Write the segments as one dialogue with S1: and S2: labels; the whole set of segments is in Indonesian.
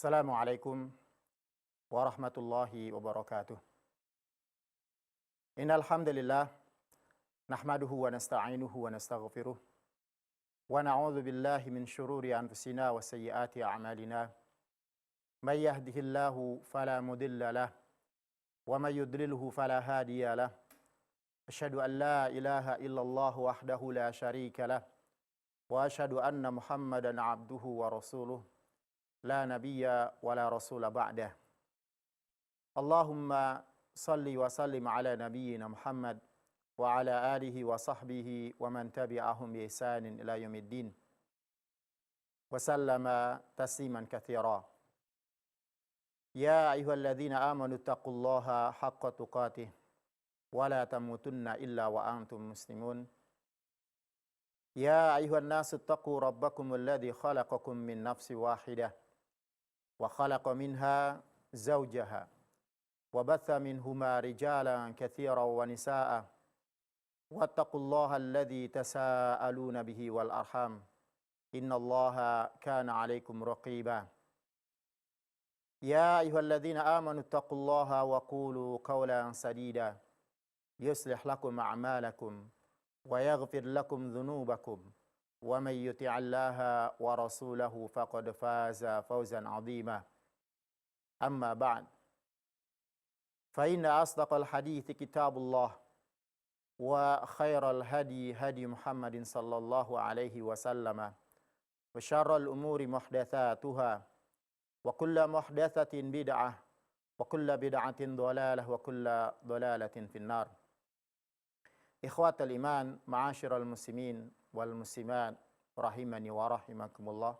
S1: Assalamualaikum warahmatullahi wabarakatuh. Innal hamdalillah nahmaduhu wa nasta'inuhu wa nastaghfiruh wa na'udzu billahi min shururi anfusina wa sayyiati a'malina. May yahdihillahu fala mudilla lah wa may yudlilhu fala hadiya lah. Asyhadu an la ilaha illallah wahdahu la syarika lah wa asyhadu anna Muhammadan 'abduhu wa rasuluh. La nabiyya wa la rasula ba'dah. Allahumma salli wa sallim ala nabiyyina Muhammad wa ala alihi wa sahbihi wa man tabi'ahum bi ihsanin ila yaumiddin. Wa sallama tasliman katsira. Ya ayyuhalladzina amanu taqullaha haqqa tuqatih wa la tamutunna illa wa antum muslimun. Ya ayyuhan nasu taqu rabbakumul ladzi khalaqakum min nafsin wahidah wa khalaqa minha zawjaha wa batha minhuma rijalan katsiran wa nisaa'a wattaqullaha alladzi tasaaluna bihi wal arham innallaha kana 'alaikum raqiba. Ya ayyuhalladzina amanu taqullaha wa qulu qawlan sadida yuslih lakum a'malakum wa yaghfir lakum dhunubakum. Wa may yuti'allaha wa rasulahu faqad faza fawzan 'azima. Amma ba'd. Fa inna asdaqal hadithi kitabullah wa khairal hadi hadi Muhammadin sallallahu alaihi wasallam wa syarral umuri muhdatsatuha wa kullu muhdatsatin bid'ah wa kullu bid'atin dhalalah wa kullu dhalalatin finnar. Ikhwatal iman, ma'asyiral muslimin wal muslimat rahimani wa rahimakumullah.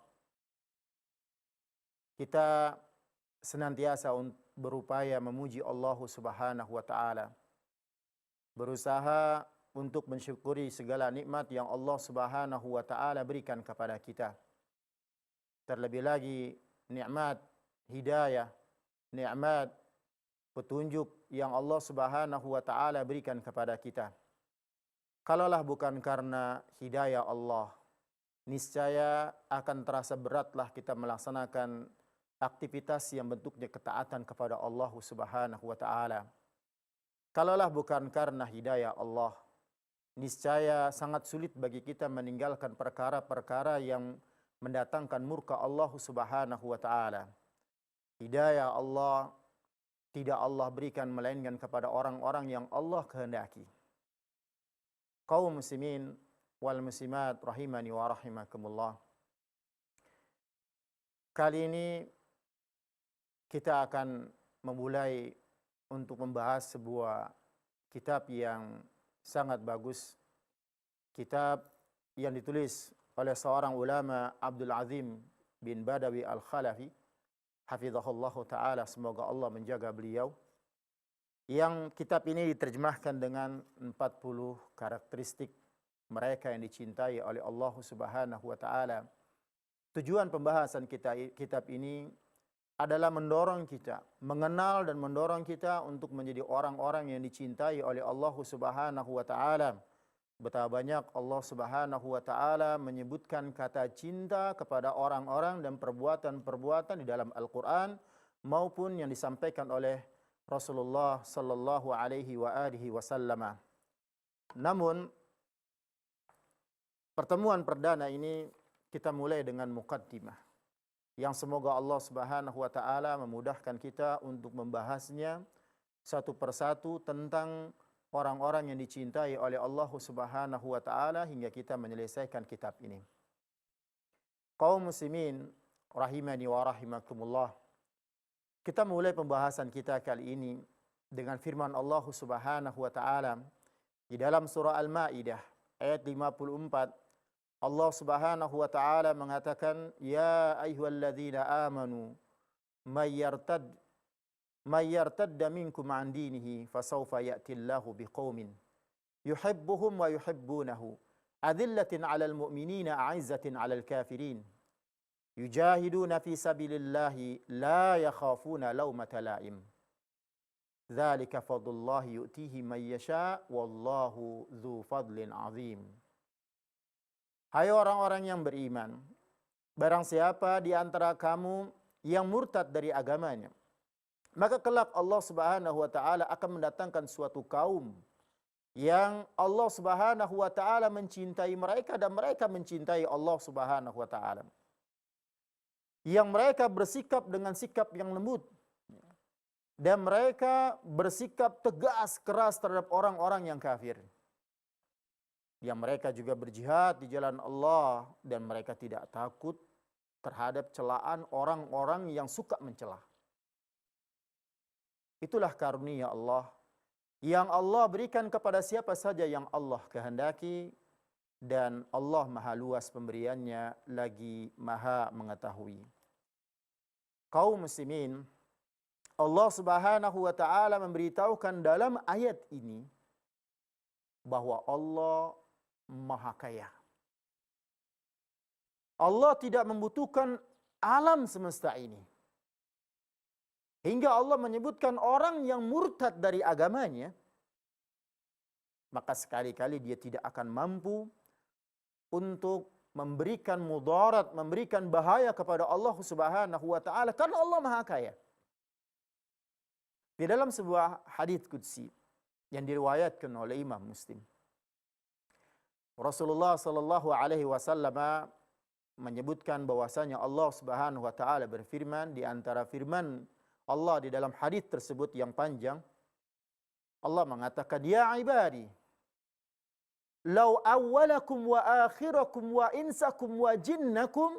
S1: Kita senantiasa berupaya memuji Allah Subhanahu wa taala. Berusaha untuk mensyukuri segala nikmat yang Allah Subhanahu wa taala berikan kepada kita. Terlebih lagi nikmat hidayah, nikmat petunjuk yang Allah Subhanahu wa taala berikan kepada kita. Kalaulah bukan karena hidayah Allah, niscaya akan terasa beratlah kita melaksanakan aktivitas yang bentuknya ketaatan kepada Allah Subhanahu wa taala. Kalaulah bukan karena hidayah Allah, niscaya sangat sulit bagi kita meninggalkan perkara-perkara yang mendatangkan murka Allah Subhanahu wa taala. Hidayah Allah tidak Allah berikan melainkan kepada orang-orang yang Allah kehendaki. Kaum muslimin wal muslimat rahimani wa rahimakumullah. Kali ini kita akan memulai untuk membahas sebuah kitab yang sangat bagus. Kitab yang ditulis oleh seorang ulama, Abdul Azim bin Badawi Al-Khalafi, hafizahullahu taala, semoga Allah menjaga beliau. Yang kitab ini diterjemahkan dengan 40 karakteristik mereka yang dicintai oleh Allah Subhanahu wa taala. Tujuan pembahasan kitab ini adalah mendorong kita, mengenal dan mendorong kita untuk menjadi orang-orang yang dicintai oleh Allah Subhanahu wa taala. Betapa banyak Allah Subhanahu wa taala menyebutkan kata cinta kepada orang-orang dan perbuatan-perbuatan di dalam Al-Qur'an maupun yang disampaikan oleh Rasulullah sallallahu alaihi wa alihi wasallam. Namun pertemuan perdana ini kita mulai dengan muqaddimah yang semoga Allah Subhanahu wa taala memudahkan kita untuk membahasnya satu persatu tentang orang-orang yang dicintai oleh Allah Subhanahu wa taala hingga kita menyelesaikan kitab ini. Kaum muslimin rahimani wa rahimakumullah. Kita mulai pembahasan kita kali ini dengan firman Allah Subhanahu wa taala di dalam surah Al-Maidah ayat 54. Allah Subhanahu wa taala mengatakan, ya ayyuhalladzina amanu may yartadda minkum an dinihi fasawfa ya'tillahu biqaumin yuhibbuhum wa yuhibbunahu adillatin 'alal mu'minina a'izzatin 'alal kafirin yujahiduna fi sabilillahi la yakhafuna laumata la'im. Dzalika fadlullahi yu'tihi man yasha wallahu dzu fadlin 'azim. Hai orang-orang yang beriman, barang siapa di antara kamu yang murtad dari agamanya, maka kelak Allah Subhanahu wa taala akan mendatangkan suatu kaum yang Allah Subhanahu wa taala mencintai mereka dan mereka mencintai Allah Subhanahu wa taala. Yang mereka bersikap dengan sikap yang lembut dan mereka bersikap tegas keras terhadap orang-orang yang kafir. Yang mereka juga berjihad di jalan Allah dan mereka tidak takut terhadap celaan orang-orang yang suka mencela. Itulah karunia Allah yang Allah berikan kepada siapa saja yang Allah kehendaki, dan Allah maha luas pemberiannya lagi maha mengetahui. Kaum muslimin, Allah Subhanahu wa taala memberitahukan dalam ayat ini bahwa Allah maha kaya. Allah tidak membutuhkan alam semesta ini. Hingga Allah menyebutkan orang yang murtad dari agamanya, maka sekali-kali dia tidak akan mampu untuk memberikan mudarat, memberikan bahaya kepada Allah Subhanahu wa taala karena Allah maha kaya. Di dalam sebuah hadits qudsi yang diriwayatkan oleh Imam Muslim, Rasulullah sallallahu alaihi wasallam menyebutkan bahwasanya Allah Subhanahu wa taala berfirman, di antara firman Allah di dalam hadis tersebut yang panjang, Allah mengatakan, "Ya ibadi, law awwalakum wa akhirakum wa insakum wa jinnakum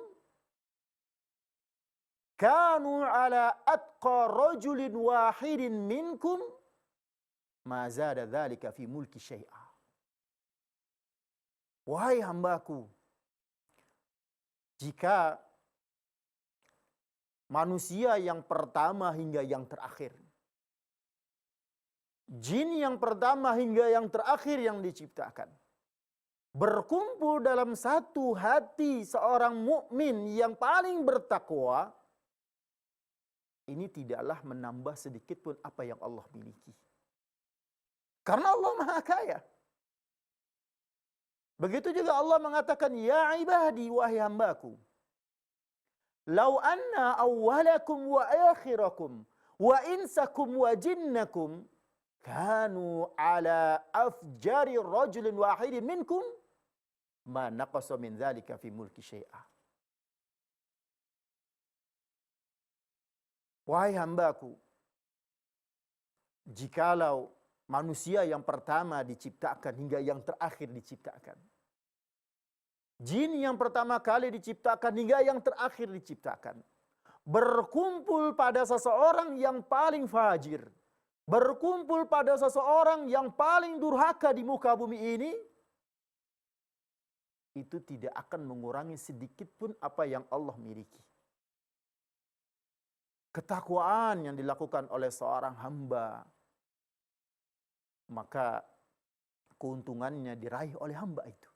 S1: kanu ala atqa rajulin wahidin minkum ma zada dzalika fi mulki syai'a." Wahai hambaku, jika manusia yang pertama hingga yang terakhir, jin yang pertama hingga yang terakhir yang diciptakan, berkumpul dalam satu hati seorang mukmin yang paling bertakwa, ini tidaklah menambah sedikit pun apa yang Allah miliki. Karena Allah maha kaya. Begitu juga Allah mengatakan, "Ya ibadi, wahai hambaku, lau anna awwalakum wa akhirakum wa insakum wa jinnakum kanu ala afjari rajulin wahidin minkum ma naqasa min dzalika fi mulki syai'a." Wahai hambaku, jikalau manusia yang pertama diciptakan hingga yang terakhir diciptakan, jin yang pertama kali diciptakan hingga yang terakhir diciptakan, berkumpul pada seseorang yang paling fajir, berkumpul pada seseorang yang paling durhaka di muka bumi ini, itu tidak akan mengurangi sedikit pun apa yang Allah miliki. Ketakwaan yang dilakukan oleh seorang hamba, maka keuntungannya diraih oleh hamba itu.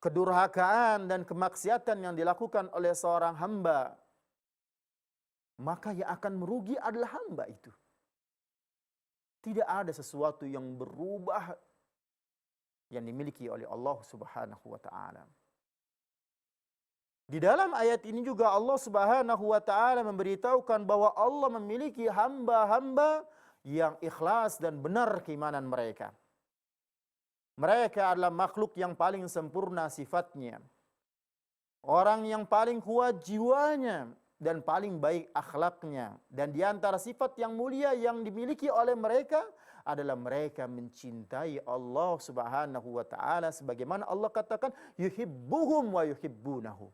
S1: Kedurhakaan dan kemaksiatan yang dilakukan oleh seorang hamba, maka yang akan merugi adalah hamba itu. Tidak ada sesuatu yang berubah yang dimiliki oleh Allah Subhanahu wa taala. Di dalam ayat ini juga Allah Subhanahu wa taala memberitahukan bahwa Allah memiliki hamba-hamba yang ikhlas dan benar keimanan mereka. Mereka adalah makhluk yang paling sempurna sifatnya, orang yang paling kuat jiwanya dan paling baik akhlaknya. Dan di antara sifat yang mulia yang dimiliki oleh mereka adalah mereka mencintai Allah Subhanahu wa taala sebagaimana Allah katakan, yuhibbuhum wa yuhibbunahu.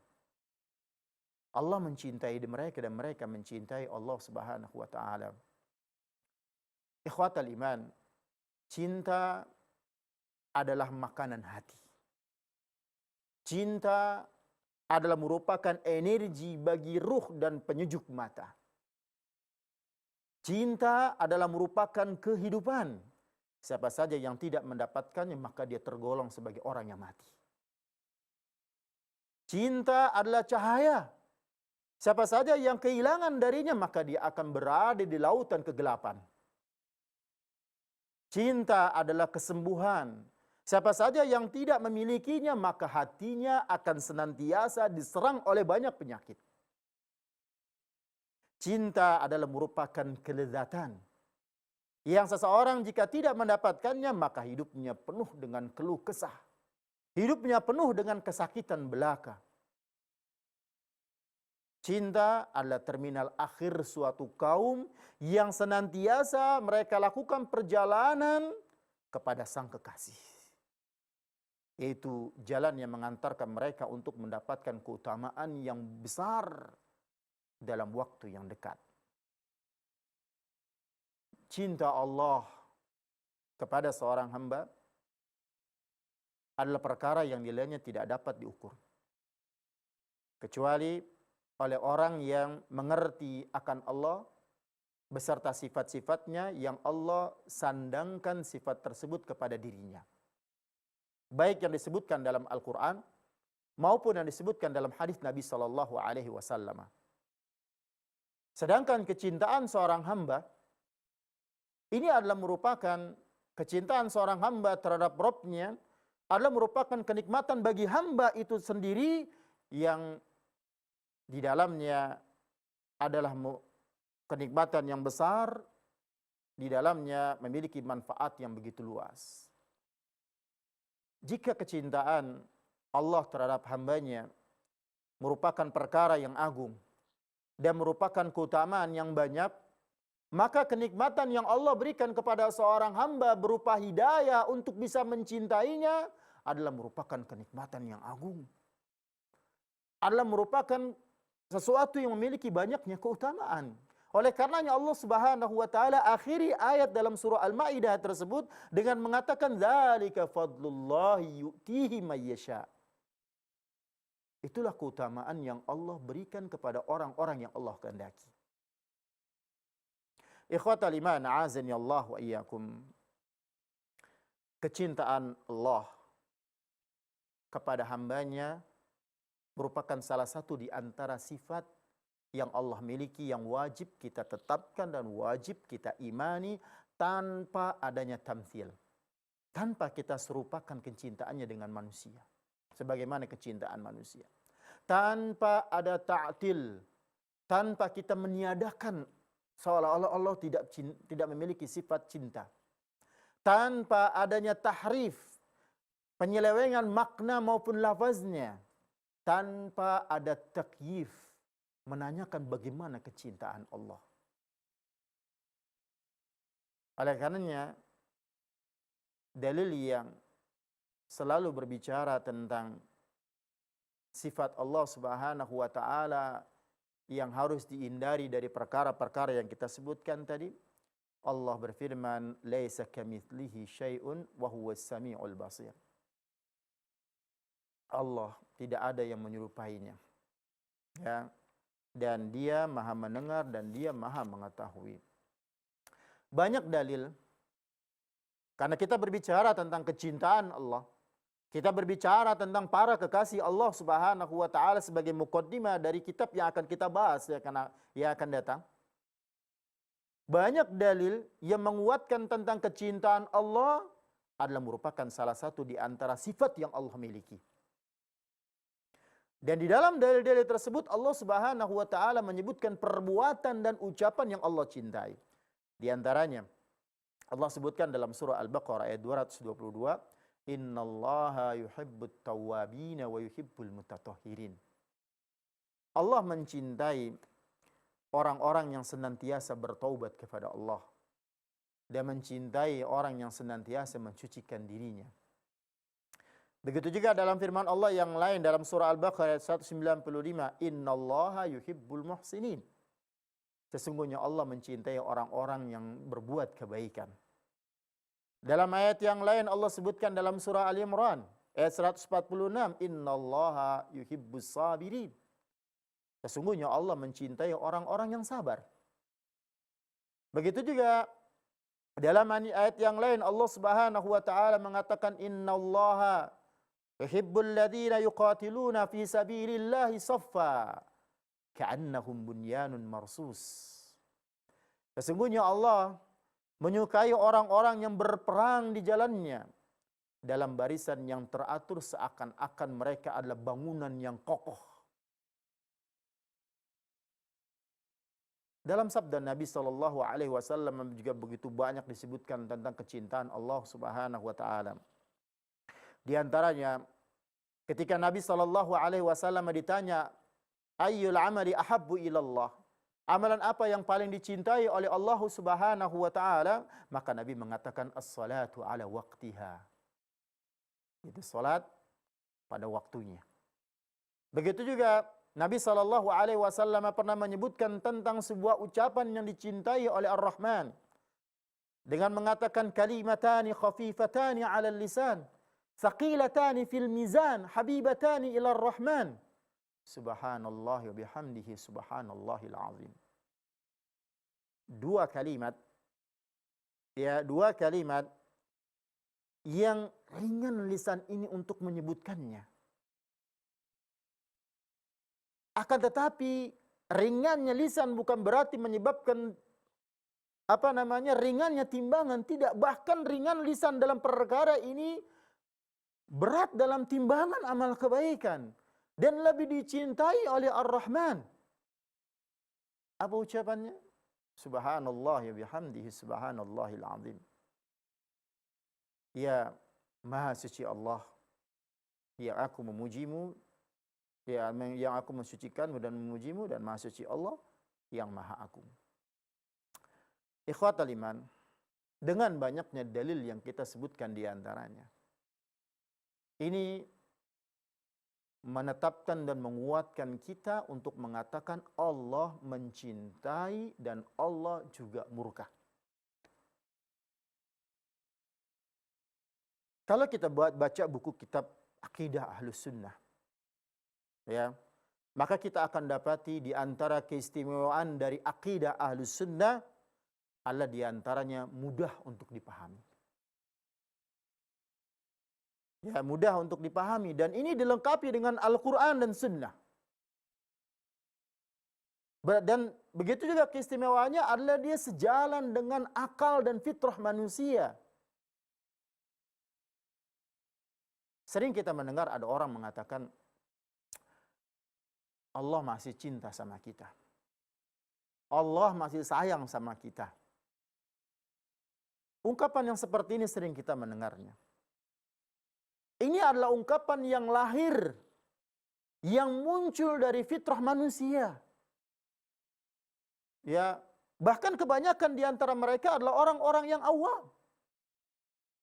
S1: Allah mencintai mereka dan mereka mencintai Allah Subhanahu wa taala. Ikhwatal iman, cinta adalah makanan hati. Cinta adalah merupakan energi bagi ruh dan penyejuk mata. Cinta adalah merupakan kehidupan. Siapa saja yang tidak mendapatkannya, maka dia tergolong sebagai orang yang mati. Cinta adalah cahaya. Siapa saja yang kehilangan darinya, maka dia akan berada di lautan kegelapan. Cinta adalah kesembuhan. Siapa saja yang tidak memilikinya, maka hatinya akan senantiasa diserang oleh banyak penyakit. Cinta adalah merupakan kelezatan yang seseorang jika tidak mendapatkannya, maka hidupnya penuh dengan keluh kesah. Hidupnya penuh dengan kesakitan belaka. Cinta adalah terminal akhir suatu kaum yang senantiasa mereka lakukan perjalanan kepada sang kekasih. Yaitu jalan yang mengantarkan mereka untuk mendapatkan keutamaan yang besar dalam waktu yang dekat. Cinta Allah kepada seorang hamba adalah perkara yang nilainya tidak dapat diukur. Kecuali oleh orang yang mengerti akan Allah beserta sifat-sifatnya yang Allah sandangkan sifat tersebut kepada dirinya. Baik yang disebutkan dalam Al-Quran maupun yang disebutkan dalam hadis Nabi SAW. Sedangkan kecintaan seorang hamba ini adalah merupakan kecintaan seorang hamba terhadap Rabb-nya adalah merupakan kenikmatan bagi hamba itu sendiri yang di dalamnya adalah kenikmatan yang besar, di dalamnya memiliki manfaat yang begitu luas. Jika kecintaan Allah terhadap hambanya merupakan perkara yang agung dan merupakan keutamaan yang banyak, maka kenikmatan yang Allah berikan kepada seorang hamba berupa hidayah untuk bisa mencintainya adalah merupakan kenikmatan yang agung. Adalah merupakan sesuatu yang memiliki banyaknya keutamaan. Oleh karenanya Allah Subhanahu wa taala akhiri ayat dalam surah Al-Maidah tersebut dengan mengatakan dzalika fadlullahi yu'tihi may yasha. Itulah keutamaan yang Allah berikan kepada orang-orang yang Allah kehendaki. Ikhwatal iman, a'azani Allah wa iyyakum. Kecintaan Allah kepada hambanya merupakan salah satu di antara sifat yang Allah miliki yang wajib kita tetapkan dan wajib kita imani tanpa adanya tamthil. Tanpa kita serupakan kecintaannya dengan manusia. Sebagaimana kecintaan manusia. Tanpa ada ta'til. Tanpa kita meniadakan seolah-olah Allah tidak memiliki sifat cinta. Tanpa adanya tahrif. Penyelewengan makna maupun lafaznya. Tanpa ada takyif. Menanyakan bagaimana kecintaan Allah. Oleh karenanya, dalil yang selalu berbicara tentang sifat Allah Subhanahu wa taala yang harus dihindari dari perkara-perkara yang kita sebutkan tadi. Allah berfirman, "Laisa kamitslihi syai'un wa huwas samiul basir." Allah tidak ada yang menyerupainya. Ya. Dan dia maha mendengar dan dia maha mengetahui. Banyak dalil. Karena kita berbicara tentang kecintaan Allah. Kita berbicara tentang para kekasih Allah Subhanahu wa taala sebagai muqaddimah dari kitab yang akan kita bahas yang akan datang. Banyak dalil yang menguatkan tentang kecintaan Allah adalah merupakan salah satu di antara sifat yang Allah miliki. Dan di dalam dalil-dalil tersebut Allah Subhanahu wa taala menyebutkan perbuatan dan ucapan yang Allah cintai. Di antaranya Allah sebutkan dalam surah Al-Baqarah ayat 222, "Innallaha yuhibbut tawwabin wa yuhibbul mutatahhirin." Allah mencintai orang-orang yang senantiasa bertaubat kepada Allah dan mencintai orang yang senantiasa mencucikan dirinya. Begitu juga dalam firman Allah yang lain dalam surah Al-Baqarah ayat 195, "Innallaha yuhibbul muhsinin." Sesungguhnya Allah mencintai orang-orang yang berbuat kebaikan. Dalam ayat yang lain Allah sebutkan dalam surah Ali Imran ayat 146, "Innallaha yuhibbus sabirin." Sesungguhnya Allah mencintai orang-orang yang sabar. Begitu juga dalam ayat yang lain Allah Subhanahu wa taala mengatakan, "Innallaha yuhibbul ladzina yuqatiluna fi sabilillahi saffa ka'annahum bunyanun marsus." Sesungguhnya Allah menyukai orang-orang yang berperang di jalannya dalam barisan yang teratur seakan-akan mereka adalah bangunan yang kokoh. Dalam sabda Nabi sallallahu alaihi wasallam juga begitu banyak disebutkan tentang kecintaan Allah Subhanahu wa taala. Di antaranya ketika Nabi sallallahu alaihi wasallam ditanya, "Ayyul amali ahabbu ilallah?" Amalan apa yang paling dicintai oleh Allah Subhanahu wa taala? Maka Nabi mengatakan as-salatu ala waqtiha. Itu salat pada waktunya. Begitu juga Nabi sallallahu alaihi wasallam pernah menyebutkan tentang sebuah ucapan yang dicintai oleh Ar-Rahman dengan mengatakan kalimatani khafifatani 'alal lisan, thaqilatani fil mizan, habibatani ila Ar-Rahman. Subhanallah wa bihamdihi subhanallahil azim. Dua kalimat yang ringan lisan ini untuk menyebutkannya. Akan tetapi ringannya lisan bukan berarti menyebabkan ringannya timbangan, tidak. Bahkan ringan lisan dalam perkara ini berat dalam timbangan amal kebaikan dan lebih dicintai oleh Ar-Rahman. Apa ucapannya? Subhanallah ya bihamdihi subhanallahil azim. Ya Maha Suci Allah, yang aku memujimu, yang aku mensucikanmu dan memujimu, dan Maha Suci Allah yang Maha Agung. Ikhwatal iman, dengan banyaknya dalil yang kita sebutkan di antaranya, ini menetapkan dan menguatkan kita untuk mengatakan Allah mencintai dan Allah juga murka. Kalau kita baca buku kitab Aqidah Ahlus Sunnah, ya, maka kita akan dapati di antara keistimewaan dari Aqidah Ahlus Sunnah adalah di antaranya mudah untuk dipahami. Ya, mudah untuk dipahami, dan ini dilengkapi dengan Al-Quran dan Sunnah. Dan begitu juga keistimewaannya adalah dia sejalan dengan akal dan fitrah manusia. Sering kita mendengar ada orang mengatakan Allah masih cinta sama kita, Allah masih sayang sama kita. Ungkapan yang seperti ini sering kita mendengarnya. Ini adalah ungkapan yang lahir, yang muncul dari fitrah manusia. Ya, bahkan kebanyakan di antara mereka adalah orang-orang yang awam.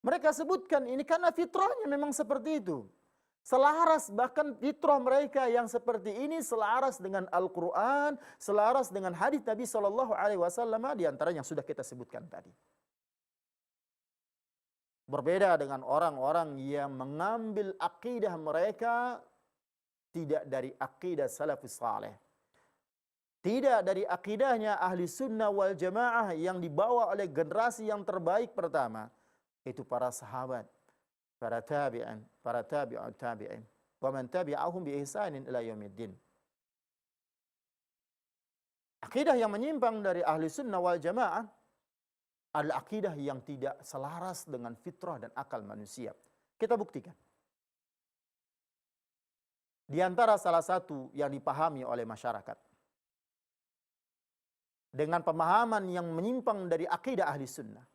S1: Mereka sebutkan ini karena fitrahnya memang seperti itu. Selaras, bahkan fitrah mereka yang seperti ini selaras dengan Al-Quran, selaras dengan hadis Nabi Sallallahu Alaihi Wasallam di antara yang sudah kita sebutkan tadi. Berbeda dengan orang-orang yang mengambil akidah mereka tidak dari akidah salafus saleh, tidak dari akidahnya ahli sunnah wal jamaah yang dibawa oleh generasi yang terbaik pertama, itu para sahabat, para tabi'in, para tabi'ut tabi'in, wa man tabi'ahum bi ihsanin ila yaumiddin. Akidah yang menyimpang dari ahli sunnah wal jamaah adalah akidah yang tidak selaras dengan fitrah dan akal manusia. Kita buktikan. Di antara salah satu yang dipahami oleh masyarakat dengan pemahaman yang menyimpang dari akidah ahli sunnah.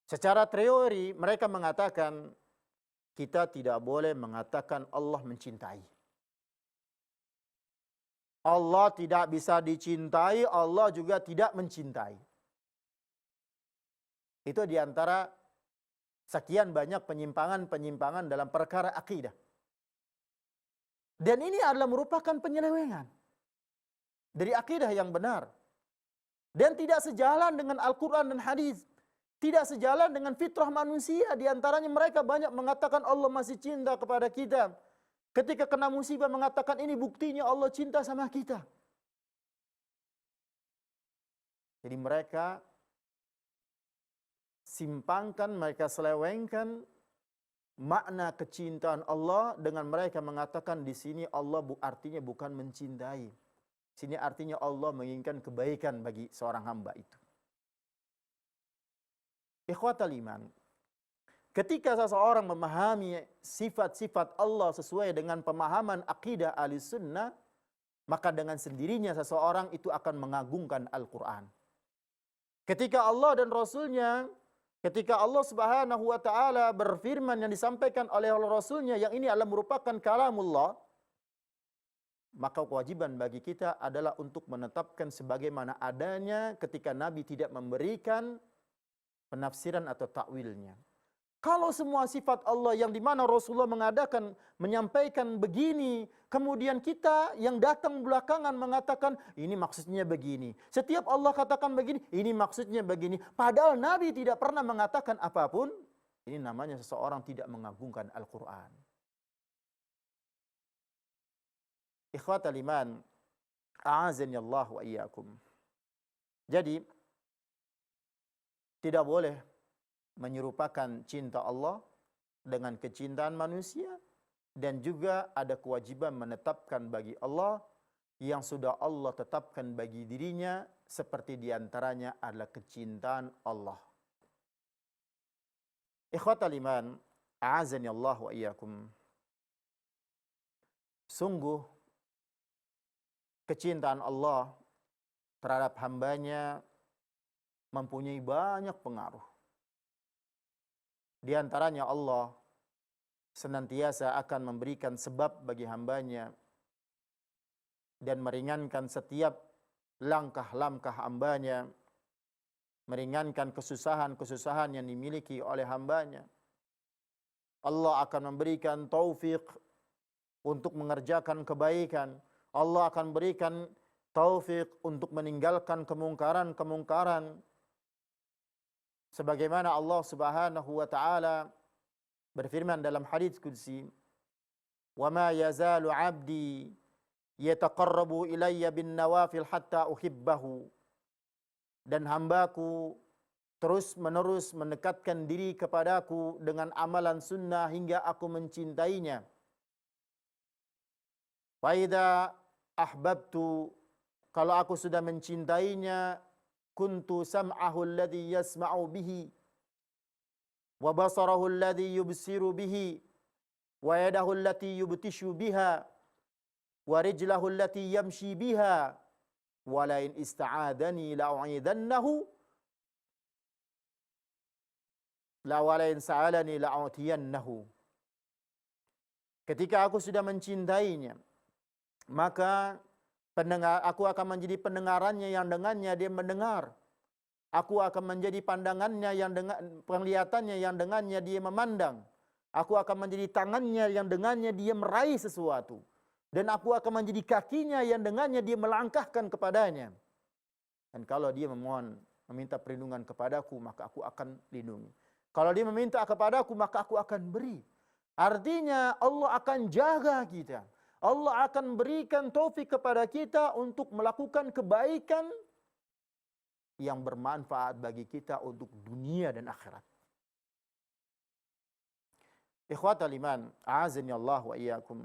S1: Secara teori mereka mengatakan kita tidak boleh mengatakan Allah mencintai. Allah tidak bisa dicintai, Allah juga tidak mencintai. Itu diantara sekian banyak penyimpangan-penyimpangan dalam perkara akidah. Dan ini adalah merupakan penyelewengan dari akidah yang benar. Dan tidak sejalan dengan Al-Quran dan hadis. Tidak sejalan dengan fitrah manusia. Di antaranya mereka banyak mengatakan Allah masih cinta kepada kita. Ketika kena musibah mengatakan ini buktinya Allah cinta sama kita. Jadi mereka simpangkan, mereka selewengkan makna kecintaan Allah dengan mereka mengatakan di sini Allah artinya bukan mencintai. Sini artinya Allah menginginkan kebaikan bagi seorang hamba itu. Ikhwatal iman, Ketika seseorang memahami sifat-sifat Allah sesuai dengan pemahaman akidah Ahlussunnah, maka dengan sendirinya seseorang itu akan mengagungkan Al-Quran. Ketika Allah dan Rasulnya, ketika Allah Subhanahu wa ta'ala berfirman yang disampaikan oleh Rasulnya, yang ini adalah merupakan kalamullah, maka kewajiban bagi kita adalah untuk menetapkan sebagaimana adanya ketika Nabi tidak memberikan penafsiran atau takwilnya. Kalau semua sifat Allah yang dimana Rasulullah menyampaikan begini, kemudian kita yang datang belakangan mengatakan ini maksudnya begini. Setiap Allah katakan begini, ini maksudnya begini. Padahal Nabi tidak pernah mengatakan apapun. Ini namanya seseorang tidak mengagungkan Al-Quran. Ikhwatal iman, a'azani Allah wa iyyakum. Jadi, tidak boleh menyerupakan cinta Allah dengan kecintaan manusia, dan juga ada kewajiban menetapkan bagi Allah yang sudah Allah tetapkan bagi dirinya, seperti diantaranya adalah kecintaan Allah. Ikhwatal iman, a'azani Allah wa iyyakum. Sungguh kecintaan Allah terhadap hambanya mempunyai banyak pengaruh. Di antaranya Allah senantiasa akan memberikan sebab bagi hambanya dan meringankan setiap langkah-langkah hambanya, meringankan kesusahan-kesusahan yang dimiliki oleh hambanya. Allah akan memberikan taufik untuk mengerjakan kebaikan. Allah akan berikan taufik untuk meninggalkan kemungkaran-kemungkaran. Sebagaimana Allah Subhanahu wa ta'ala berfirman dalam hadits qudsi, "Wa ma yazalu 'abdi yataqarrabu ilayya bin nawafil hatta uhibbahu." Dan hambaku terus-menerus mendekatkan diri kepadaku dengan amalan sunnah hingga aku mencintainya. Fa idza ahbabtu, kalau aku sudah mencintainya, kuntu sam'ahu alladhi yasma'u bihi, wa basarahu alladhi yubsiru bihi, wa yadahu allati yubtishu biha, wa rijlahu allati yamshi biha, wa la in ista'adani la'u'idannahu, la wa la in sa'alani la'utiyannahu. Ketika aku sudah mencintainya, maka aku akan menjadi pendengarannya yang dengannya dia mendengar. Aku akan menjadi pandangannya yang dengan penglihatannya yang dengannya dia memandang. Aku akan menjadi tangannya yang dengannya dia meraih sesuatu. Dan aku akan menjadi kakinya yang dengannya dia melangkahkan kepadanya. Dan kalau dia meminta perlindungan kepadaku, maka aku akan lindungi. Kalau dia meminta kepadaku, maka aku akan beri. Artinya Allah akan jaga kita. Allah akan berikan taufik kepada kita untuk melakukan kebaikan yang bermanfaat bagi kita untuk dunia dan akhirat. Ikhwatal iman, a'azani Allah wa iyyakum.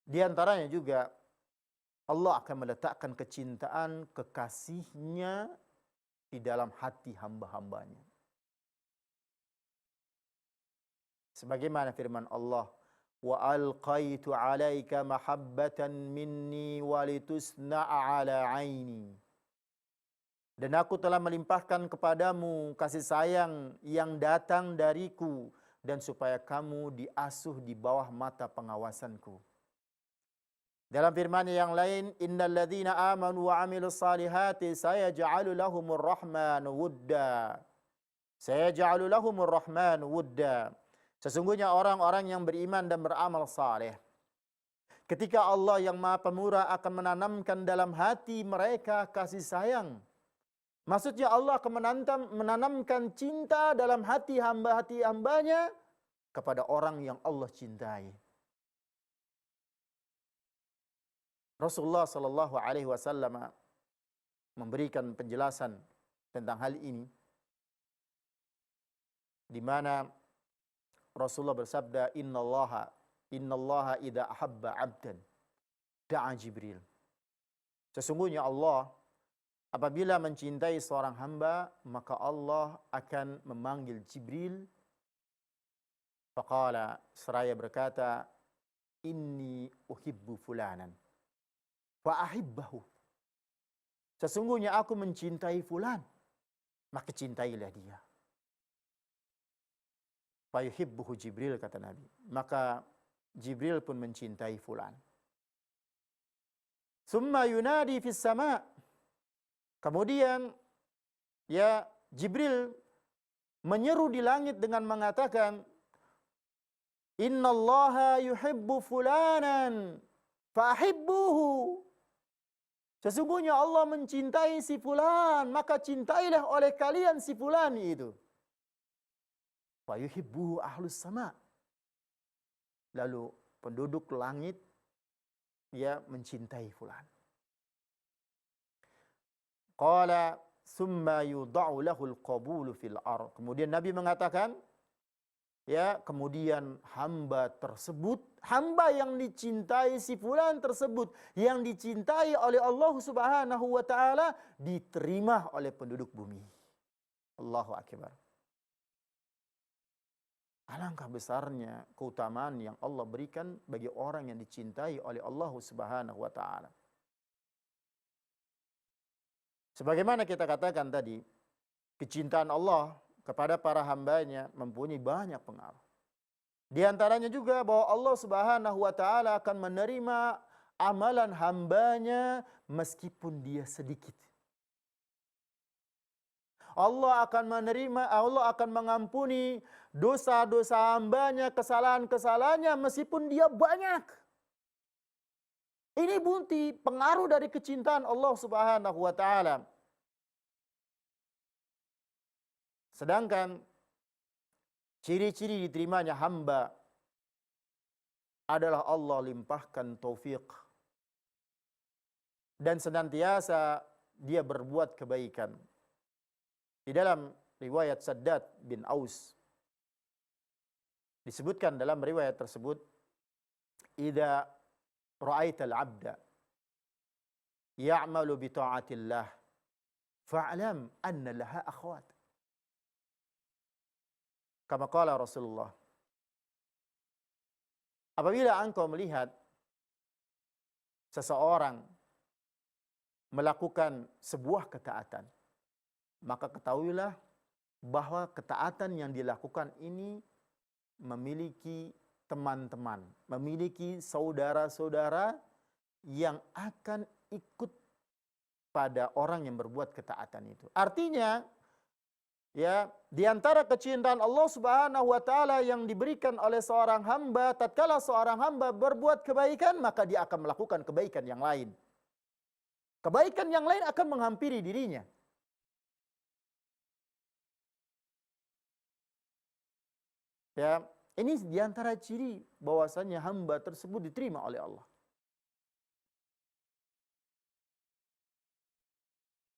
S1: Di antaranya juga Allah akan meletakkan kecintaan kekasihnya di dalam hati hamba-hambanya. Sebagaimana firman Allah, wa alqaitu 'alaika mahabbatan minni walitusna'a 'ala 'aini. Dan aku telah melimpahkan kepadamu kasih sayang yang datang dariku, dan supaya kamu diasuh di bawah mata pengawasanku. Dalam firman yang lain, innal ladzina amanu wa 'amilus salihati sayaj'alu lahumur rahmanu wudda. Sayaj'alu lahumur rahmanu wudda. Sesungguhnya orang-orang yang beriman dan beramal saleh, ketika Allah yang Maha Pemurah akan menanamkan dalam hati mereka kasih sayang. Maksudnya Allah akan menanamkan cinta dalam hati hambanya kepada orang yang Allah cintai. Rasulullah sallallahu alaihi wasallam memberikan penjelasan tentang hal ini, di mana Rasulullah bersabda, innallaha idza ahabba 'abdan da'a Jibril. Sesungguhnya Allah apabila mencintai seorang hamba, maka Allah akan memanggil Jibril. Faqala, seraya berkata, inni uhibbu fulanan fa ahibbahu. Sesungguhnya aku mencintai fulan, maka cintailah dia. Fa yuhibbuhu Jibril, kata Nabi. Maka Jibril pun mencintai fulan. Summa yunadi fis sama. Kemudian ya Jibril menyeru di langit dengan mengatakan, innallaha yuhibbu fulanan fahibbuhu. Sesungguhnya Allah mencintai si fulan, maka cintailah oleh kalian si fulan itu. Wa yuhibbuhu ahlus sama. Lalu penduduk langit ya mencintai fulan. Qala summa yudha'u lahul qabulu fil ardh. Kemudian Nabi mengatakan, ya, kemudian hamba tersebut, hamba yang dicintai si fulan tersebut, yang dicintai oleh Allah Subhanahu wa taala, diterima oleh penduduk bumi. Allahu akbar. Alangkah besarnya keutamaan yang Allah berikan bagi orang yang dicintai oleh Allah Subhanahu wa taala. Sebagaimana kita katakan tadi, kecintaan Allah kepada para hambanya mempunyai banyak pengaruh. Di antaranya juga bahwa Allah Subhanahu wa taala akan menerima amalan hambanya meskipun dia sedikit. Allah akan mengampuni dosa-dosa hambanya, kesalahan-kesalahannya meskipun dia banyak. Ini bukti pengaruh dari kecintaan Allah Subhanahu wa taala. Sedangkan ciri-ciri diterimanya hamba adalah Allah limpahkan taufik dan senantiasa dia berbuat kebaikan. Di dalam riwayat Saddad bin Aus disebutkan dalam riwayat tersebut, idza ra'aital 'abda ya'malu bi ta'atillah fa'lam anna laha akhwat. Kama qala Rasulullah, apabila engkau melihat seseorang melakukan sebuah ketaatan, maka ketahuilah bahwa ketaatan yang dilakukan ini memiliki teman-teman, memiliki saudara-saudara yang akan ikut pada orang yang berbuat ketaatan itu. Artinya, ya, di antara kecintaan Allah Subhanahu wa taala yang diberikan oleh seorang hamba, tatkala seorang hamba berbuat kebaikan, maka dia akan melakukan kebaikan yang lain. Kebaikan yang lain akan menghampiri dirinya. Ya, ini di antara ciri bahwasanya hamba tersebut diterima oleh Allah.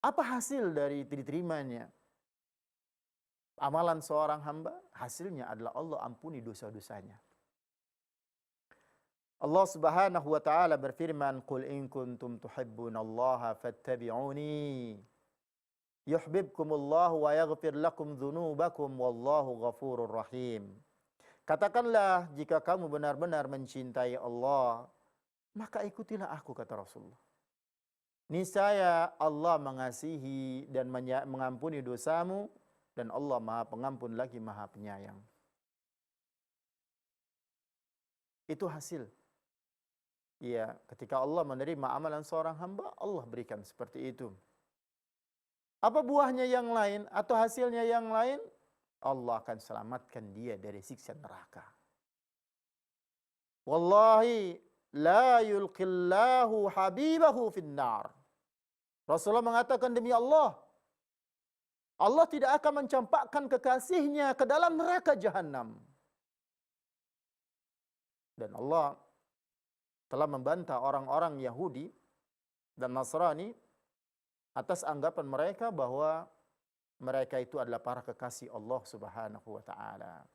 S1: Apa hasil dari diterimanya amalan seorang hamba? Hasilnya adalah Allah ampuni dosa-dosanya. Allah Subhanahu wa taala berfirman, "Qul in kuntum tuhibbunallaha fattabi'uni yuhibbukumullahu wa yaghfir lakum dzunubakum wallahu ghafurur rahim." Katakanlah, jika kamu benar-benar mencintai Allah, maka ikutilah aku, kata Rasulullah. Niscaya Allah mengasihi dan mengampuni dosamu, dan Allah Maha Pengampun lagi Maha Penyayang. Itu hasil. Ya, ketika Allah menerima amalan seorang hamba, Allah berikan seperti itu. Apa buahnya yang lain atau hasilnya yang lain? Allah akan selamatkan dia dari siksa neraka. Wallahi la yulqillahu habibahu finnar. Rasulullah mengatakan, demi Allah, Allah tidak akan mencampakkan kekasihnya ke dalam neraka jahanam. Dan Allah telah membantah orang-orang Yahudi dan Nasrani atas anggapan mereka bahwa mereka itu adalah para kekasih Allah Subhanahu wa taala.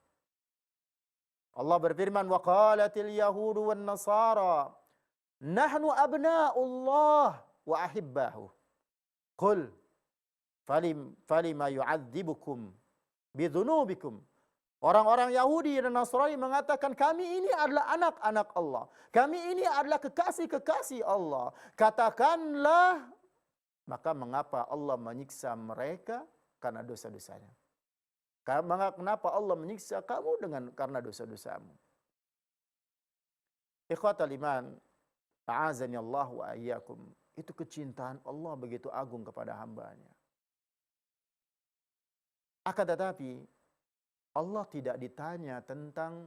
S1: Allah berfirman, wa qalatil yahudu wan nasara nahnu abna'ullah wa ahibbahu. Qul falima yu'adzibukum bidzunubikum. Orang-orang Yahudi dan Nasrani mengatakan kami ini adalah anak-anak Allah. Kami ini adalah kekasih-kekasih Allah. Katakanlah, maka mengapa Allah menyiksa mereka karena dosa-dosanya? Kenapa Allah menyiksa kamu karena dosa-dosamu? Ikhwatal iman, a'azani Allah wa iyyakum. Itu kecintaan Allah begitu agung kepada hambanya. Akan tetapi Allah tidak ditanya tentang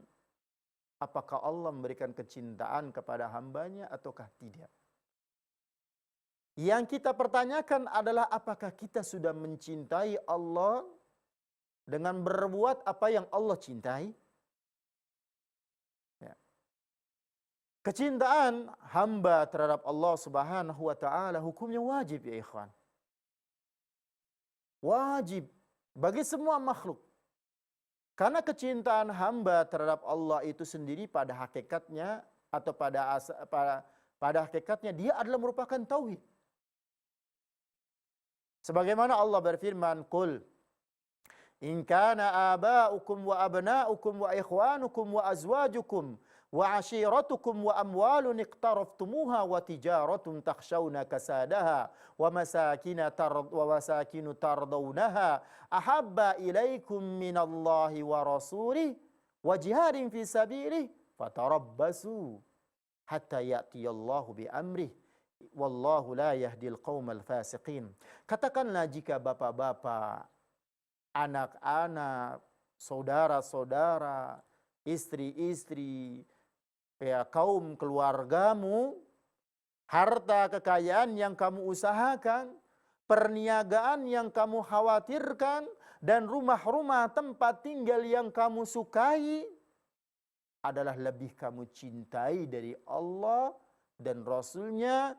S1: apakah Allah memberikan kecintaan kepada hambanya ataukah tidak. Yang kita pertanyakan adalah apakah kita sudah mencintai Allah dengan berbuat apa yang Allah cintai. Ya. Kecintaan hamba terhadap Allah Subhanahu wa taala hukumnya wajib ya ikhwan. Wajib bagi semua makhluk. Karena kecintaan hamba terhadap Allah itu sendiri pada hakikatnya atau pada hakikatnya dia adalah merupakan tauhid. Sebagaimana Allah berfirman, "Qul in kana aba'ukum wa abna'ukum wa ikhwanukum wa azwajukum wa ashiratukum wa amwalun iqtaraftumuha wa tijaratun takhshawna kasadaha wa masakinu tardawnaha ahabba ilaikum minallahi wa rasulih wa jihadin fi sabilih fatarabbasu hatta ya'tiyallahu bi amrih wallahu la yahdil qaumal fasiqin." Katakanlah jika bapak-bapak, anak-anak, saudara-saudara, istri-istri, ya kaum keluargamu, harta kekayaan yang kamu usahakan, perniagaan yang kamu khawatirkan, dan rumah-rumah tempat tinggal yang kamu sukai adalah lebih kamu cintai dari Allah dan Rasulnya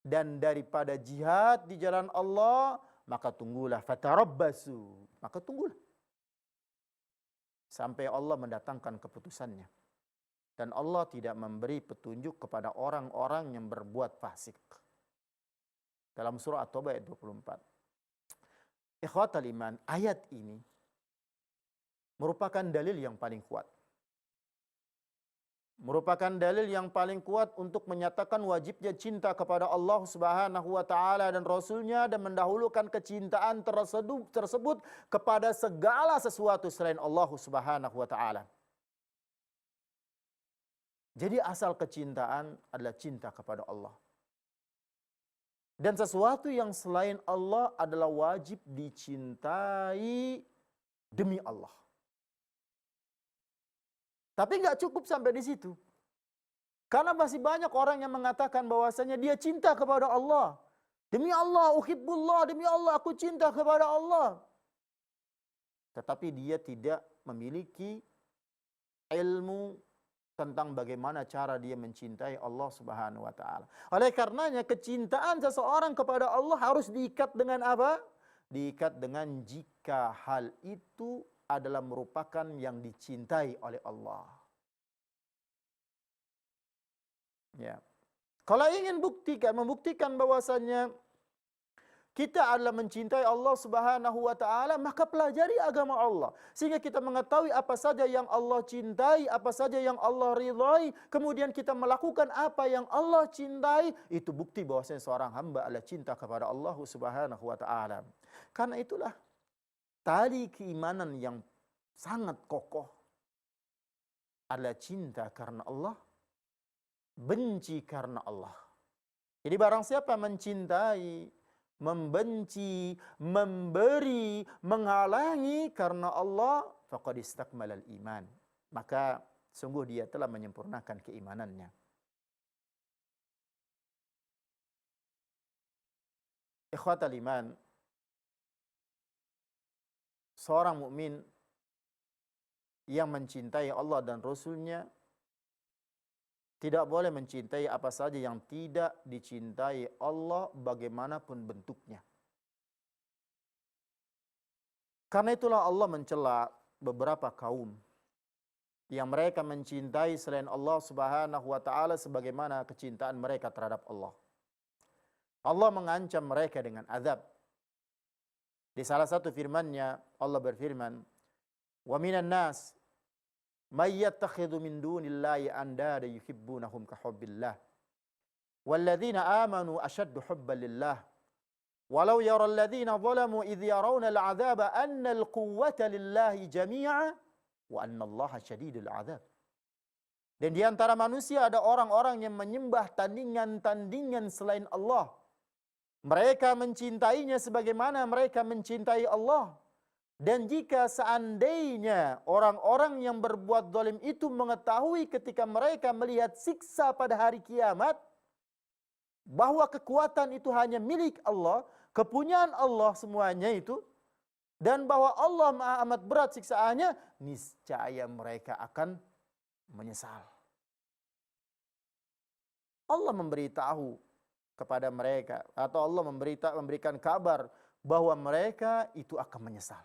S1: dan daripada jihad di jalan Allah, maka tunggulah, fatarabbasu, maka tunggulah sampai Allah mendatangkan keputusannya. Dan Allah tidak memberi petunjuk kepada orang-orang yang berbuat fasik. Dalam surah At-Taubah ayat 24. Ikhwatal iman, ayat ini merupakan dalil yang paling kuat. Merupakan dalil yang paling kuat untuk menyatakan wajibnya cinta kepada Allah Subhanahu wa taala dan Rasulnya dan mendahulukan kecintaan tersebut kepada segala sesuatu selain Allah Subhanahu wa taala. Jadi asal kecintaan adalah cinta kepada Allah. Dan sesuatu yang selain Allah adalah wajib dicintai demi Allah. Tapi nggak cukup sampai di situ. Karena masih banyak orang yang mengatakan bahwasanya dia cinta kepada Allah. Demi Allah, uhibbullah, demi Allah aku cinta kepada Allah. Tetapi dia tidak memiliki ilmu tentang bagaimana cara dia mencintai Allah Subhanahu wa taala. Oleh karenanya kecintaan seseorang kepada Allah harus diikat dengan apa? Diikat dengan jika hal itu adalah merupakan yang dicintai oleh Allah. Ya. Kalau ingin membuktikan bahwasannya kita adalah mencintai Allah Subhanahu wa taala, maka pelajari agama Allah sehingga kita mengetahui apa saja yang Allah cintai, apa saja yang Allah ridhai, kemudian kita melakukan apa yang Allah cintai, itu bukti bahwasanya seorang hamba adalah cinta kepada Allah Subhanahu wa taala. Karena itulah tali keimanan yang sangat kokoh adalah cinta karena Allah, benci karena Allah. Jadi barang siapa mencintai, membenci, memberi, menghalangi karena Allah, faqad istakmalal iman. Maka sungguh dia telah menyempurnakan keimanannya. Ikhwatal iman, seorang mukmin yang mencintai Allah dan Rasulnya tidak boleh mencintai apa saja yang tidak dicintai Allah bagaimanapun bentuknya. Karena itulah Allah mencela beberapa kaum yang mereka mencintai selain Allah Subhanahu wa taala sebagaimana kecintaan mereka terhadap Allah. Allah mengancam mereka dengan azab. Di salah satu firman-Nya Allah berfirman, "Wa minan nas may yattakhidhu min dunillahi andada yuhibbunahum ka hubbillah. Walladzina amanu ashaddu hubban lillah. Walau yara alladzina zalamu idh yarawna al'adzaba anna al-quwwata lillahi jami'a wa anna Allaha syadidul 'adzab." Dan di antara manusia ada orang-orang yang menyembah tandingan-tandingan selain Allah. Mereka mencintainya sebagaimana mereka mencintai Allah. Dan jika seandainya orang-orang yang berbuat zalim itu mengetahui ketika mereka melihat siksa pada hari kiamat, bahwa kekuatan itu hanya milik Allah, kepunyaan Allah semuanya itu, dan bahwa Allah amat berat siksaannya, niscaya mereka akan menyesal. Allah memberitahu kepada mereka, atau Allah memberikan kabar bahwa mereka itu akan menyesal.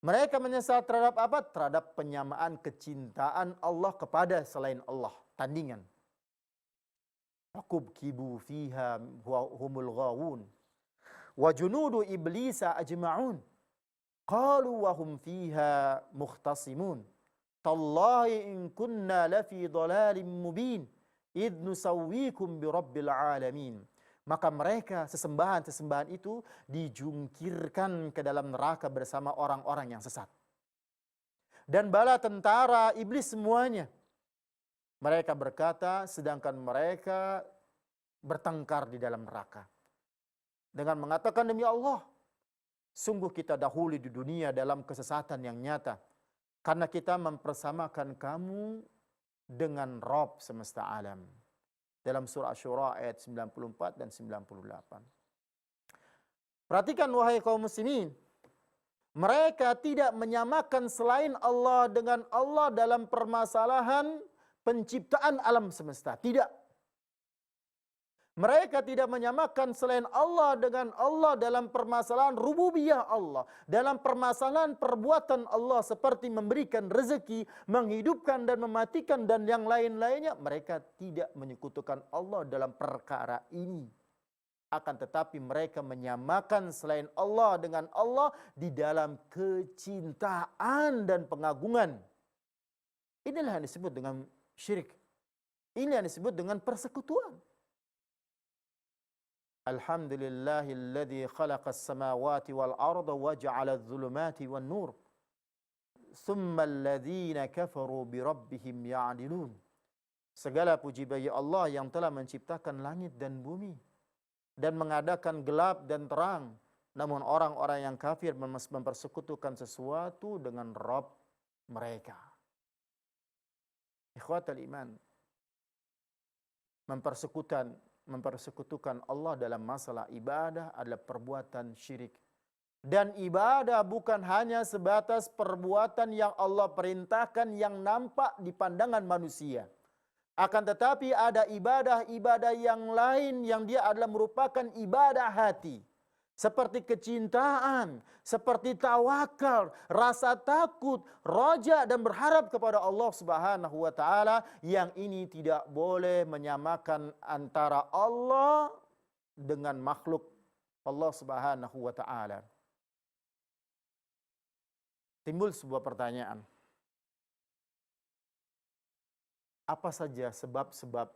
S1: Mereka menyesal terhadap apa? Terhadap penyamaan kecintaan Allah kepada selain Allah, tandingan. Fakubkibu fiha humul ghawun wa junudu iblisa ajma'un qalu wa hum fiha mukhtasimun tallahi in kunna lafi dhalalin mubin idh nusawwikum birabbil alamin. Maka mereka, sesembahan-sesembahan itu dijungkirkan ke dalam neraka bersama orang-orang yang sesat. Dan bala tentara iblis semuanya. Mereka berkata, sedangkan mereka bertengkar di dalam neraka. Dengan mengatakan, demi Allah, sungguh kita dahulu di dunia dalam kesesatan yang nyata. Karena kita mempersamakan kamu dengan Rabb semesta alam. Dalam surah Asy-Syura ayat 94 dan 98. Perhatikan wahai kaum muslimin. Mereka tidak menyamakan selain Allah dengan Allah dalam permasalahan penciptaan alam semesta. Tidak. Mereka tidak menyamakan selain Allah dengan Allah dalam permasalahan rububiyah Allah. Dalam permasalahan perbuatan Allah seperti memberikan rezeki, menghidupkan dan mematikan dan yang lain-lainnya. Mereka tidak menyekutukan Allah dalam perkara ini. Akan tetapi mereka menyamakan selain Allah dengan Allah di dalam kecintaan dan pengagungan. Inilah yang disebut dengan syirik. Ini yang disebut dengan persekutuan. Alhamdulillahilladzi khalaqas samawati wal arda wa ja'ala adh-dhulumati wan nur. Tsumma alladhina kafaru bi rabbihim ya'dilun. Segala puji bagi Allah yang telah menciptakan langit dan bumi dan mengadakan gelap dan terang. Namun orang-orang yang kafir mempersekutukan sesuatu dengan Rabb mereka. Ikhwatal iman. Mempersekutukan Allah dalam masalah ibadah adalah perbuatan syirik. Dan ibadah bukan hanya sebatas perbuatan yang Allah perintahkan yang nampak di pandangan manusia. Akan tetapi ada ibadah-ibadah yang lain yang dia adalah merupakan ibadah hati. Seperti kecintaan, seperti tawakal, rasa takut, raja dan berharap kepada Allah Subhanahu wa taala, yang ini tidak boleh menyamakan antara Allah dengan makhluk Allah Subhanahu wa taala. Timbul sebuah pertanyaan. Apa saja sebab-sebab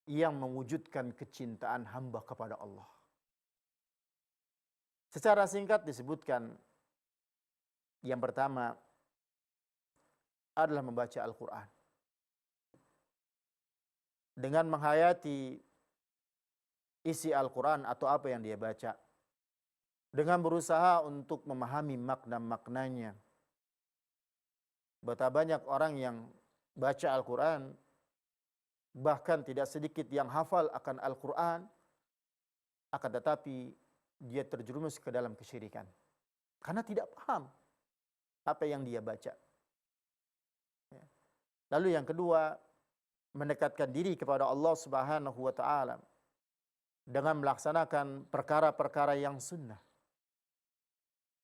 S1: yang mewujudkan kecintaan hamba kepada Allah? Secara singkat disebutkan, yang pertama adalah membaca Al-Quran. Dengan menghayati isi Al-Quran atau apa yang dia baca. Dengan berusaha untuk memahami makna-maknanya. Betapa banyak orang yang baca Al-Quran, bahkan tidak sedikit yang hafal akan Al-Quran, akan tetapi dia terjerumus ke dalam kesyirikan. Karena tidak paham apa yang dia baca. Lalu yang kedua, mendekatkan diri kepada Allah Subhanahu wa taala dengan melaksanakan perkara-perkara yang sunnah.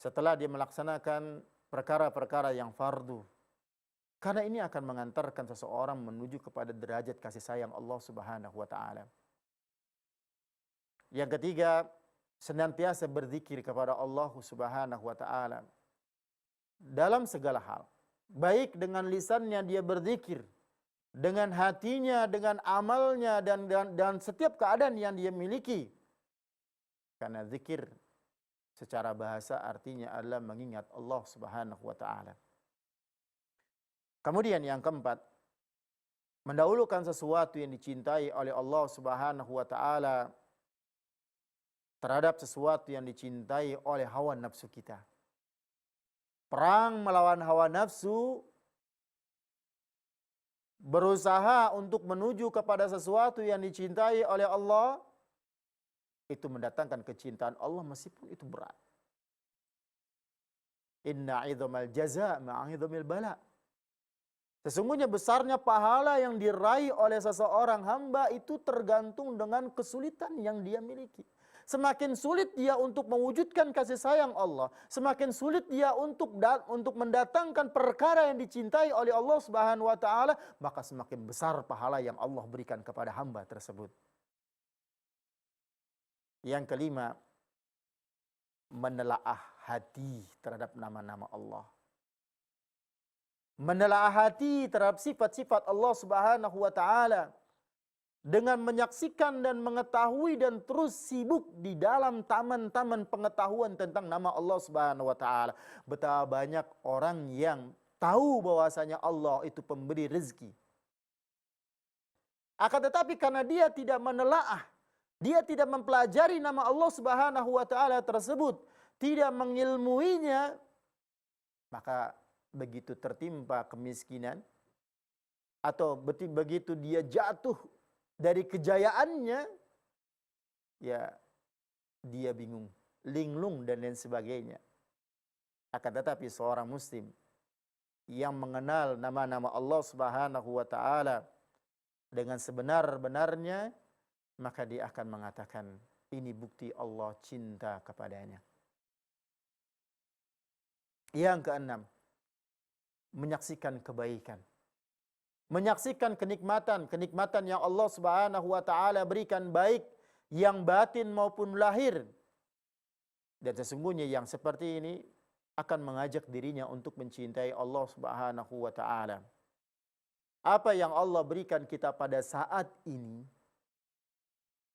S1: Setelah dia melaksanakan perkara-perkara yang fardu, Karena ini akan mengantarkan seseorang menuju kepada derajat kasih sayang Allah Subhanahu wa taala. Yang ketiga, senantiasa berzikir kepada Allah Subhanahu wa taala dalam segala hal. Baik dengan lisannya dia berzikir, dengan hatinya, dengan amalnya, dan setiap keadaan yang dia miliki. Karena zikir secara bahasa artinya adalah mengingat Allah Subhanahu wa taala. Kemudian yang keempat, mendahulukan sesuatu yang dicintai oleh Allah Subhanahu wa taala terhadap sesuatu yang dicintai oleh hawa nafsu kita. Perang melawan hawa nafsu, berusaha untuk menuju kepada sesuatu yang dicintai oleh Allah, itu mendatangkan kecintaan Allah meskipun itu berat. Inna 'idzamal jaza' ma'a 'idzamil bala. Sesungguhnya besarnya pahala yang diraih oleh seseorang hamba itu tergantung dengan kesulitan yang dia miliki. Semakin sulit dia untuk mewujudkan kasih sayang Allah, semakin sulit dia untuk mendatangkan perkara yang dicintai oleh Allah Subhanahu wa taala, maka semakin besar pahala yang Allah berikan kepada hamba tersebut. Yang kelima, menelaah hati terhadap nama-nama Allah. Menelaah hati terhadap sifat-sifat Allah Subhanahu wa taala dengan menyaksikan dan mengetahui dan terus sibuk di dalam taman-taman pengetahuan tentang nama Allah Subhanahu wa taala. Betapa banyak orang yang tahu bahwasanya Allah itu pemberi rezeki. Akan tetapi karena dia tidak menelaah, dia tidak mempelajari nama Allah Subhanahu wa taala tersebut, tidak mengilmuinya, maka begitu tertimpa kemiskinan atau begitu dia jatuh dari kejayaannya, ya dia bingung, linglung dan lain sebagainya. Akan tetapi seorang muslim yang mengenal nama-nama Allah Subhanahu wa taala dengan sebenar-benarnya, maka dia akan mengatakan, ini bukti Allah cinta kepadanya. Yang keenam, menyaksikan kebaikan. Menyaksikan kenikmatan yang Allah Subhanahu wa taala berikan, baik yang batin maupun lahir. Dan sesungguhnya yang seperti ini akan mengajak dirinya untuk mencintai Allah Subhanahu wa taala. Apa yang Allah berikan kita pada saat ini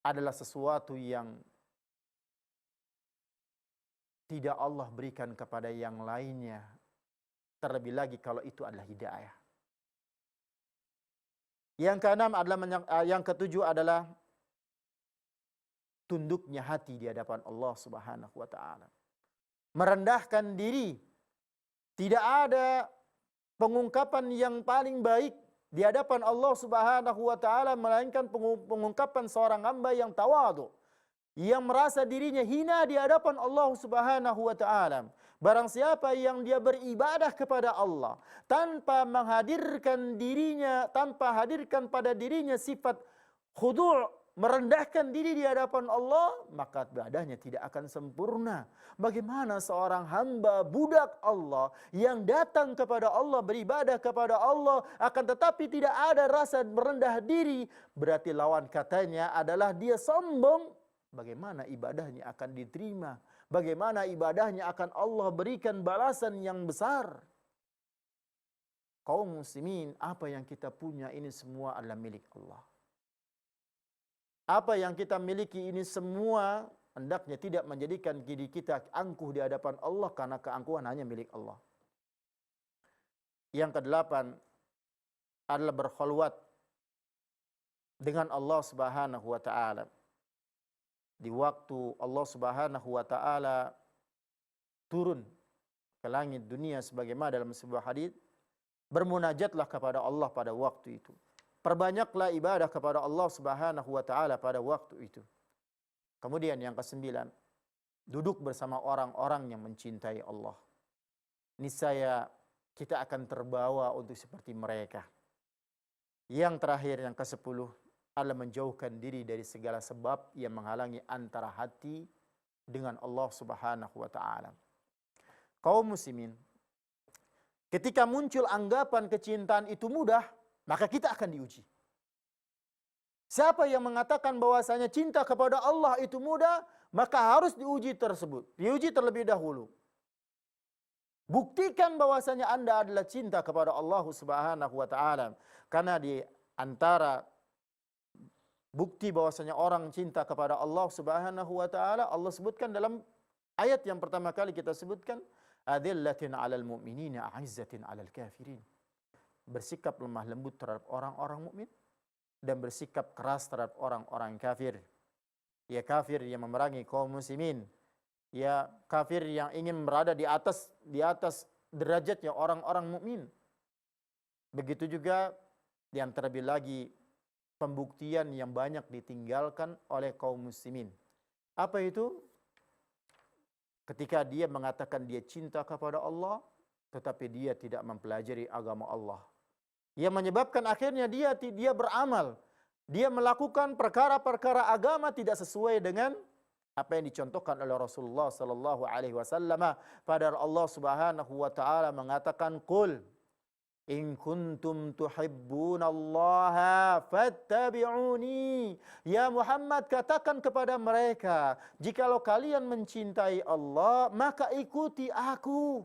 S1: adalah sesuatu yang tidak Allah berikan kepada yang lainnya. Terlebih lagi kalau itu adalah hidayah. Yang keenam adalah yang ketujuh adalah tunduknya hati di hadapan Allah Subhanahu wa taala. Merendahkan diri. Tidak ada pengungkapan yang paling baik di hadapan Allah Subhanahu wa taala melainkan pengungkapan seorang hamba yang tawadhu, yang merasa dirinya hina di hadapan Allah Subhanahu wa taala. Barang siapa yang dia beribadah kepada Allah tanpa menghadirkan dirinya, tanpa hadirkan pada dirinya sifat khudu', merendahkan diri di hadapan Allah, maka ibadahnya tidak akan sempurna. Bagaimana seorang hamba budak Allah yang datang kepada Allah, beribadah kepada Allah, akan tetapi tidak ada rasa merendah diri, berarti lawan katanya adalah dia sombong. Bagaimana ibadahnya akan diterima? Bagaimana ibadahnya akan Allah berikan balasan yang besar? Kaum muslimin, apa yang kita punya ini semua adalah milik Allah. Apa yang kita miliki ini semua hendaknya tidak menjadikan diri kita angkuh di hadapan Allah, karena keangkuhan hanya milik Allah. Yang kedelapan adalah berkhulwat dengan Allah Subhanahu wa taala. Di waktu Allah Subhanahu wa taala turun ke langit dunia sebagaimana dalam sebuah hadis, bermunajatlah kepada Allah pada waktu itu. Perbanyaklah ibadah kepada Allah Subhanahu wa taala pada waktu itu. Kemudian yang kesembilan, duduk bersama orang-orang yang mencintai Allah. Niscaya kita akan terbawa untuk seperti mereka. Yang terakhir, yang ke-10, adalah menjauhkan diri dari segala sebab yang menghalangi antara hati dengan Allah Subhanahu wa taala. Kaum muslimin, Ketika muncul anggapan kecintaan itu mudah, maka kita akan diuji. Siapa yang mengatakan bahwasanya cinta kepada Allah itu mudah, maka harus diuji tersebut. Diuji terlebih dahulu. Buktikan bahwasanya Anda adalah cinta kepada Allah Subhanahu wa taala. Karena di antara bukti bahwasanya orang cinta kepada Allah Subhanahu wa taala, Allah sebutkan dalam ayat yang pertama kali kita sebutkan, adillatin 'alal mu'minina, a'izzatin 'alal kafirin. Bersikap lemah lembut terhadap orang-orang mukmin dan bersikap keras terhadap orang-orang kafir. Ya kafir yang memerangi kaum muslimin, ya kafir yang ingin berada di atas derajatnya orang-orang mukmin. Begitu juga yang terlebih lagi pembuktian yang banyak ditinggalkan oleh kaum muslimin. Apa itu? Ketika dia mengatakan dia cinta kepada Allah, tetapi dia tidak mempelajari agama Allah. Yang menyebabkan akhirnya dia beramal. Dia melakukan perkara-perkara agama tidak sesuai dengan apa yang dicontohkan oleh Rasulullah sallallahu alaihi wasallam. Padahal Allah Subhanahu wa taala mengatakan, "Qul in kuntum tuhibbunallaha fattabi'uni." Ya Muhammad, katakan kepada mereka, jikalau kalian mencintai Allah, maka ikuti aku.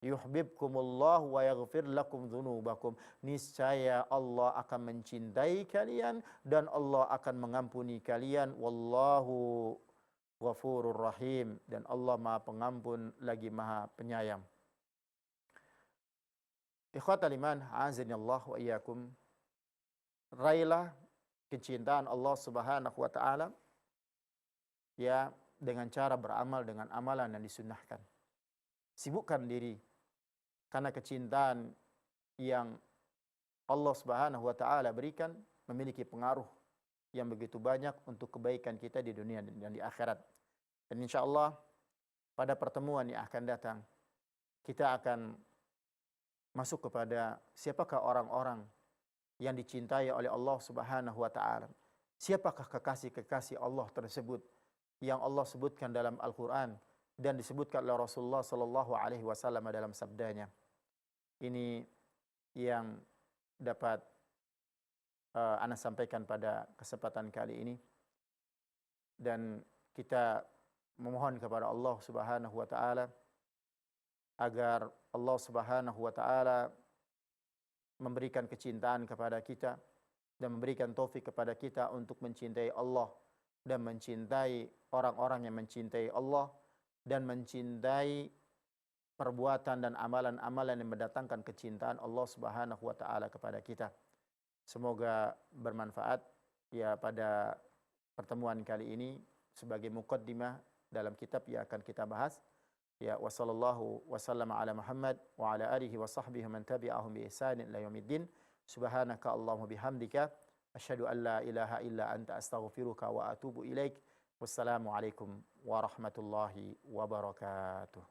S1: Yuhibbukumullah wa yaghfir lakum dzunubakum. Niscaya Allah akan mencintai kalian dan Allah akan mengampuni kalian. Wallahu ghafurur rahim. Dan Allah Maha Pengampun lagi Maha Penyayang. Ikhwatal iman, a'azzanillah wa iyyakum. Raihlah kecintaan Allah Subhanahu wa taala ya dengan cara beramal dengan amalan yang disunnahkan. Sibukkan diri karena kecintaan yang Allah Subhanahu wa taala berikan memiliki pengaruh yang begitu banyak untuk kebaikan kita di dunia dan di akhirat. Dan insyaallah pada pertemuan yang akan datang kita akan masuk kepada siapakah orang-orang yang dicintai oleh Allah Subhanahu wa taala. Siapakah kekasih-kekasih Allah tersebut yang Allah sebutkan dalam Al-Qur'an dan disebutkan oleh Rasulullah sallallahu alaihi wasallam dalam sabdanya. Ini yang dapat ana sampaikan pada kesempatan kali ini. Dan kita memohon kepada Allah Subhanahu wa taala agar Allah Subhanahu wa taala memberikan kecintaan kepada kita dan memberikan taufik kepada kita untuk mencintai Allah dan mencintai orang-orang yang mencintai Allah dan mencintai perbuatan dan amalan-amalan yang mendatangkan kecintaan Allah Subhanahu wa taala kepada kita. Semoga bermanfaat ya pada pertemuan kali ini sebagai muqaddimah dalam kitab yang akan kita bahas. Ya wa sallallahu wasallam ala Muhammad wa ala alihi wa sahbihi man tabi'ahum bi ihsan ila yaumiddin. Subhanaka Allahumma bihamdika asyhadu an la ilaha illa anta astaghfiruka wa atubu ilaik. Wassalamu alaikum warahmatullahi wabarakatuh.